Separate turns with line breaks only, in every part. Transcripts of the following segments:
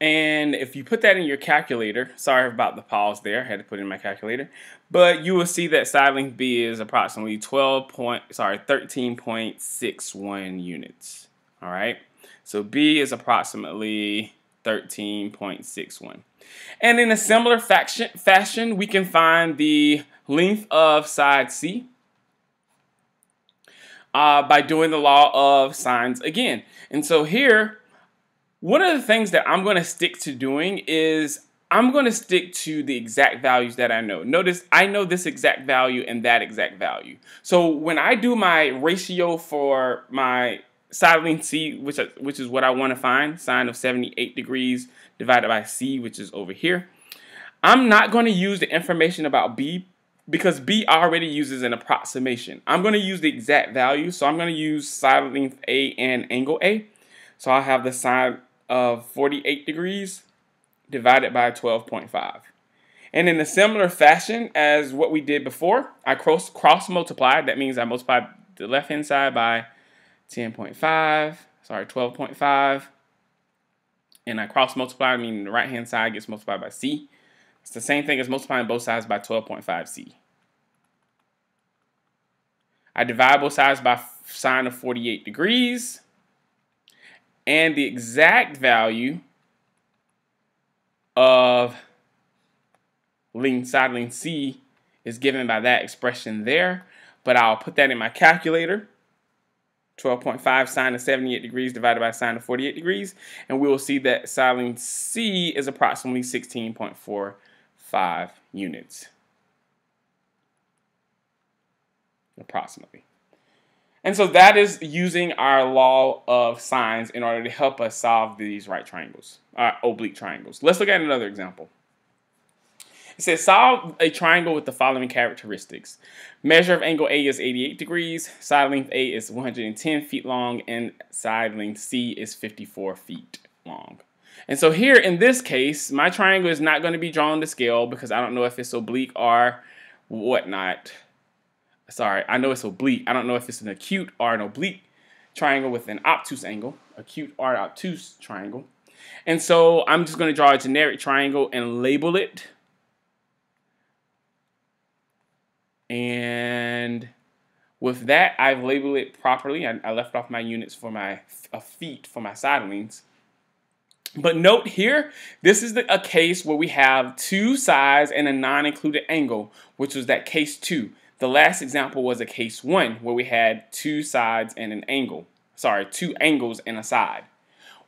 And if you put that in your calculator, sorry about the pause there, I had to put it in my calculator, but you will see that side length B is approximately 13.61 units. All right, so B is approximately 13.61. And in a similar fashion, we can find the length of side C by doing the law of sines again. And so here, one of the things that I'm going to stick to doing is I'm going to stick to the exact values that I know. Notice I know this exact value and that exact value. So when I do my ratio for my side length C, which is what I want to find, sine of 78 degrees divided by C, which is over here, I'm not going to use the information about B because B already uses an approximation. I'm going to use the exact value, so I'm going to use side length A and angle A. So I'll have the sine of 48 degrees divided by 12.5. And in a similar fashion as what we did before, I cross multiply. That means I multiply the left hand side by 12.5, and I cross multiply, meaning the right hand side gets multiplied by C. It's the same thing as multiplying both sides by 12.5C. I divide both sides by sine of 48 degrees. And the exact value of side length C is given by that expression there. But I'll put that in my calculator. 12.5 sine of 78 degrees divided by sine of 48 degrees. And we will see that side length C is approximately 16.45 units. Approximately. And so that is using our law of sines in order to help us solve these right triangles, oblique triangles. Let's look at another example. It says solve a triangle with the following characteristics. Measure of angle A is 88 degrees, side length A is 110 feet long, and side length C is 54 feet long. And so here in this case, my triangle is not going to be drawn to scale because I don't know if it's oblique or whatnot. Sorry, I know it's oblique. I don't know if it's an acute or an oblique triangle with an obtuse angle, acute or obtuse triangle. And so I'm just going to draw a generic triangle and label it. And with that, I've labeled it properly. I left off my units for my feet for my side lengths. But note here, this is a case where we have two sides and a non-included angle, which was that case 2. The last example was a case 1 where we had two sides and an angle. Sorry, two angles and a side.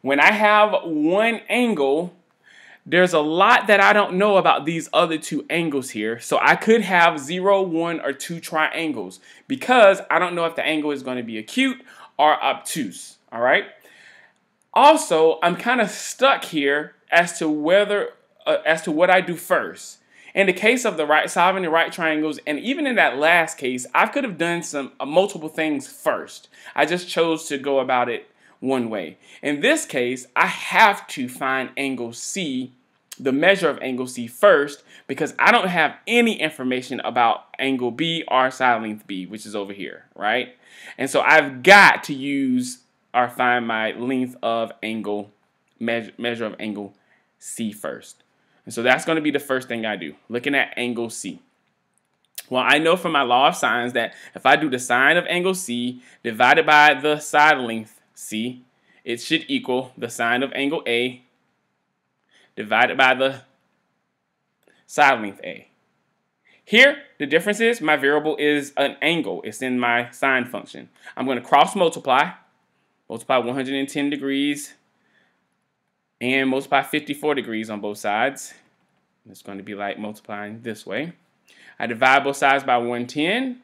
When I have one angle, there's a lot that I don't know about these other two angles here. So I could have 0, 1, or 2 triangles because I don't know if the angle is going to be acute or obtuse. All right. Also, I'm kind of stuck here as to what I do first. In the case of solving the right triangles, and even in that last case, I could have done some multiple things first. I just chose to go about it one way. In this case, I have to find angle C, the measure of angle C first, because I don't have any information about angle B or side length B, which is over here, right? And so I've got to use or find my length of angle, measure of angle C first. And so that's going to be the first thing I do, looking at angle C. Well, I know from my law of sines that if I do the sine of angle C divided by the side length C, it should equal the sine of angle A divided by the side length A. Here, the difference is my variable is an angle. It's in my sine function. I'm going to cross multiply 110 degrees and multiply 54 degrees on both sides. It's going to be like multiplying this way. I divide both sides by 110.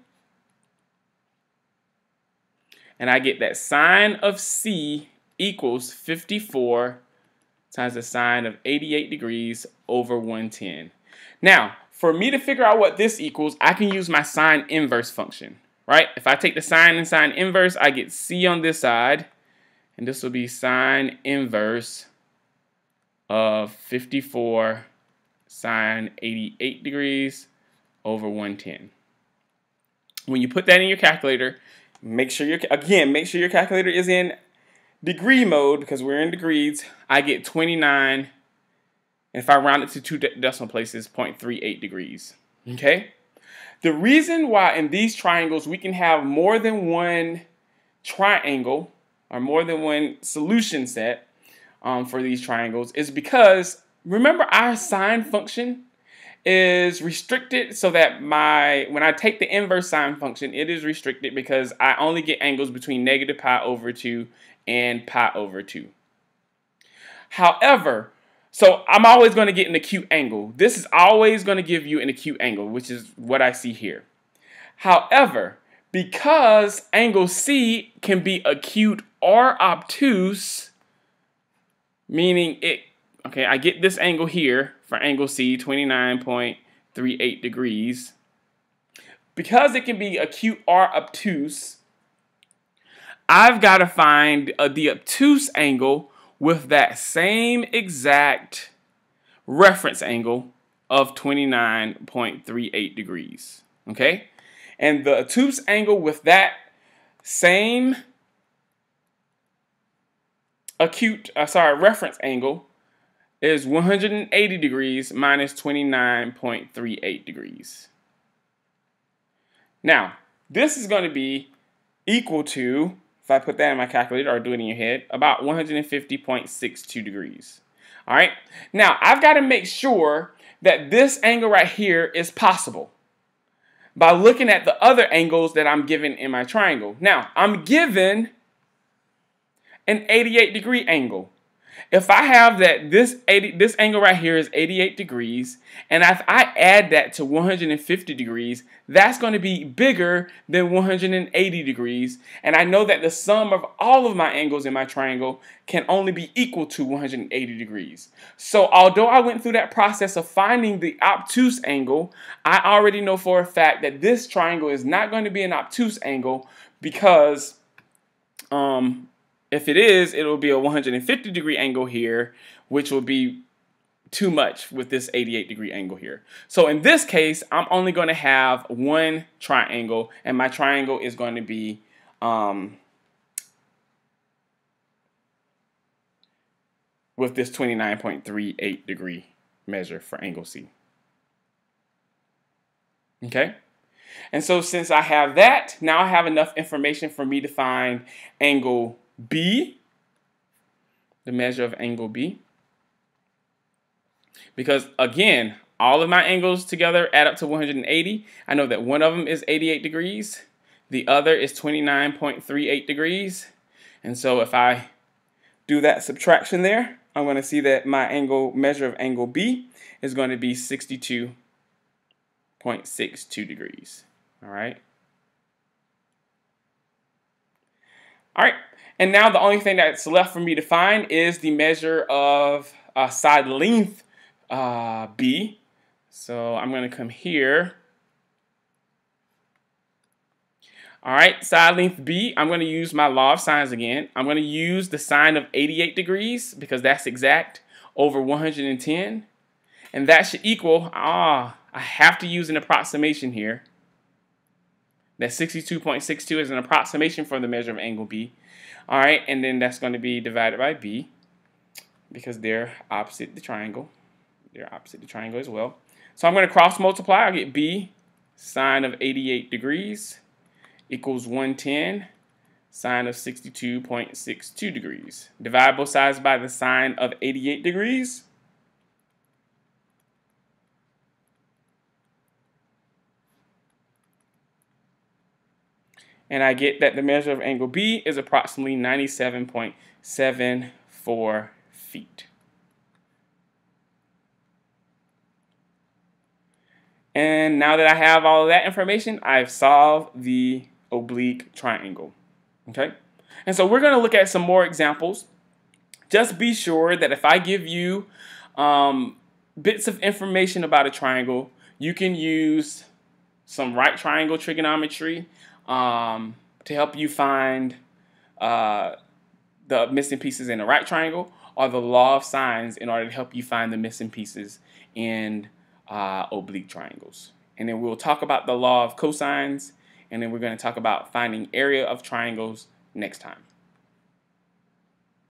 And I get that sine of C equals 54 times the sine of 88 degrees over 110. Now, for me to figure out what this equals, I can use my sine inverse function, right? If I take the sine and sine inverse, I get C on this side. And this will be sine inverse of 54 sine 88 degrees over 110. When you put that in your calculator, make sure your calculator is in degree mode, because we're in degrees, I get 29, and if I round it to two decimal places, 0.38 degrees. Okay? The reason why in these triangles we can have more than one triangle or more than one solution set for these triangles is because, remember, our sine function is restricted so that when I take the inverse sine function, it is restricted because I only get angles between negative pi over 2 and pi over 2. However, so I'm always going to get an acute angle. This is always going to give you an acute angle, which is what I see here. However, because angle C can be acute or obtuse, meaning I get this angle here for angle C, 29.38 degrees. Because it can be acute or obtuse, I've got to find the obtuse angle with that same exact reference angle of 29.38 degrees. Okay? And the obtuse angle with that same reference angle is 180 degrees minus 29.38 degrees. Now, this is going to be equal to, if I put that in my calculator or do it in your head, about 150.62 degrees. All right? Now, I've got to make sure that this angle right here is possible by looking at the other angles that I'm given in my triangle. Now, I'm given an 88-degree angle. If I have that this angle right here is 88 degrees, and if I add that to 150 degrees, that's going to be bigger than 180 degrees. And I know that the sum of all of my angles in my triangle can only be equal to 180 degrees. So although I went through that process of finding the obtuse angle, I already know for a fact that this triangle is not going to be an obtuse angle because if it is, it will be a 150-degree angle here, which will be too much with this 88-degree angle here. So in this case, I'm only going to have one triangle, and my triangle is going to be with this 29.38 degree measure for angle C. Okay? And so since I have that, now I have enough information for me to find angle B, the measure of angle B. Because again, all of my angles together add up to 180. I know that one of them is 88 degrees. The other is 29.38 degrees. And so if I do that subtraction there, I'm going to see that my measure of angle B is going to be 62.62 degrees. All right. All right. And now the only thing that's left for me to find is the measure of side length B. So I'm going to come here. All right, side length B, I'm going to use my law of sines again. I'm going to use the sine of 88 degrees because that's exact over 110. And that should equal, I have to use an approximation here. That 62.62 is an approximation for the measure of angle B. All right, and then that's going to be divided by B because they're opposite the triangle. They're opposite the triangle as well. So I'm going to cross multiply. I'll get B sine of 88 degrees equals 110 sine of 62.62 degrees. Divide both sides by the sine of 88 degrees. And I get that the measure of angle B is approximately 97.74 feet. And now that I have all of that information, I've solved the oblique triangle. Okay? And so we're going to look at some more examples. Just be sure that if I give you bits of information about a triangle, you can use some right triangle trigonometry to help you find the missing pieces in the right triangle, or the law of sines in order to help you find the missing pieces in oblique triangles. And then we'll talk about the law of cosines, and then we're going to talk about finding area of triangles next time.